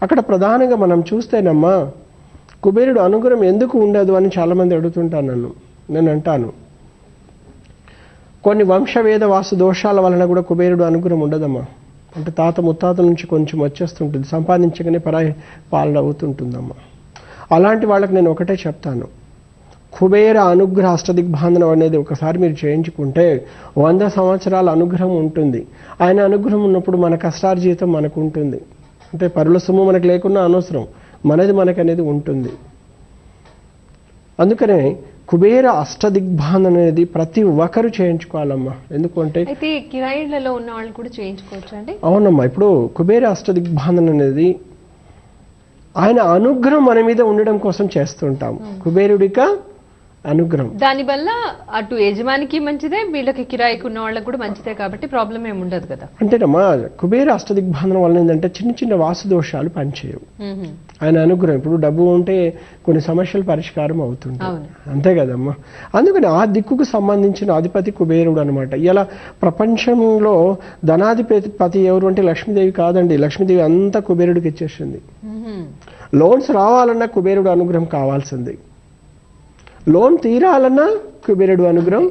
అక్కడ ప్రధానంగా మనం చూస్తేనమ్మా కుబేరుడు అనుగ్రహం ఎందుకు ఉండదు అని చాలామంది అడుగుతుంటాను. నేను అంటాను, కొన్ని వంశవేద వాసు దోషాల వలన కూడా కుబేరుడు అనుగ్రహం ఉండదమ్మా. అంటే తాత ముత్తాతల నుంచి కొంచెం వచ్చేస్తుంటుంది, సంపాదించగానే పరాయి పాలన అవుతుంటుందమ్మా. అలాంటి వాళ్ళకి నేను ఒకటే చెప్తాను, కుబేర అనుగ్రహ అష్టదిగ్బాంధనం అనేది ఒకసారి మీరు చేయించుకుంటే 100 సంవత్సరాల అనుగ్రహం ఉంటుంది. ఆయన అనుగ్రహం ఉన్నప్పుడు మన కష్టార్జితం మనకు ఉంటుంది. అంటే పరుల సొమ్ము మనకు లేకున్నా అనవసరం, మనది మనకు అనేది ఉంటుంది. అందుకనే కుబేర అష్టదిగ్బాంధనం అనేది ప్రతి ఒక్కరు చేయించుకోవాలమ్మా. ఎందుకంటే అయితే కిరాయిలలో ఉన్న వాళ్ళు కూడా చేయించుకోవచ్చు అండి? అవునమ్మా. ఇప్పుడు కుబేర అష్టదిగ్బాంధనం అనేది ఆయన అనుగ్రహం మన మీద ఉండడం కోసం చేస్తుంటాం. కుబేరుడిక అనుగ్రహం, దానివల్ల అటు యజమానికి మంచిదే, వీళ్ళకి కిరాయికి ఉన్న వాళ్ళకి కూడా మంచిదే, కాబట్టి ప్రాబ్లం ఏమి ఉండదు కదా. అంటేనమ్మా కుబేర అష్టదిగ్బాంధనం వల్ల ఏంటంటే చిన్న చిన్న వాసు దోషాలు పనిచేయవు. ఆయన అనుగ్రహం, ఇప్పుడు డబ్బు ఉంటే కొన్ని సమస్యలు పరిష్కారం అవుతుంటాయి, అంతే కదమ్మా. అందుకని ఆ దిక్కుకు సంబంధించిన అధిపతి కుబేరుడు అనమాట. ఇలా ప్రపంచంలో ధనాధిపతి ఎవరు అంటే లక్ష్మీదేవి కాదండి. లక్ష్మీదేవి అంతా కుబేరుడికి ఇచ్చేసింది. లోన్స్ రావాలన్నా కుబేరుడు అనుగ్రహం కావాల్సింది, లోన్ తీరాలన్నా కుబేరుడు అనుగ్రహం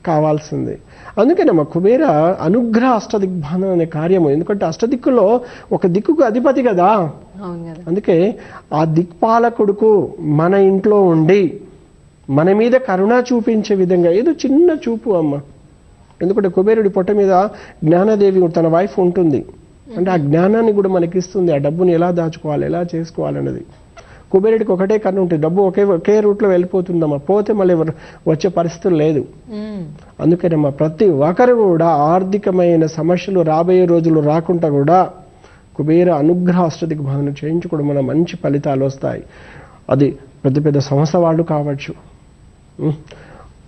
కావాల్సింది. అందుకేనమ్మా కుబేర అనుగ్రహ అష్టదిగ్బాంధనం అనే కార్యము. ఎందుకంటే అష్టదిక్కులో ఒక దిక్కుకు అధిపతి కదా. అందుకే ఆ దిక్పాలకుడుకు మన ఇంట్లో ఉండి మన మీద కరుణ చూపించే విధంగా ఏదో చిన్న చూపు అమ్మ. ఎందుకంటే కుబేరుడి పొట్ట మీద జ్ఞానదేవి తన వైఫ్ ఉంటుంది. అంటే ఆ జ్ఞానాన్ని కూడా మనకి ఇస్తుంది, ఆ డబ్బుని ఎలా దాచుకోవాలి, ఎలా చేసుకోవాలన్నది. కుబేరుడికి ఒకటే కన్ను ఉంటుంది, డబ్బు ఒకే రూట్లో వెళ్ళిపోతుందమ్మా, పోతే మళ్ళీ వచ్చే పరిస్థితులు లేదు. అందుకేనమ్మా ప్రతి ఒక్కరు కూడా ఆర్థికమైన సమస్యలు రాబోయే రోజులు రాకుండా కూడా కుబేర అనుగ్రహ అష్టదిగ్బాంధనం చేయించుకోవడం వల్ల మంచి ఫలితాలు వస్తాయి. అది పెద్ద పెద్ద సంస్థ వాళ్ళు కావచ్చు,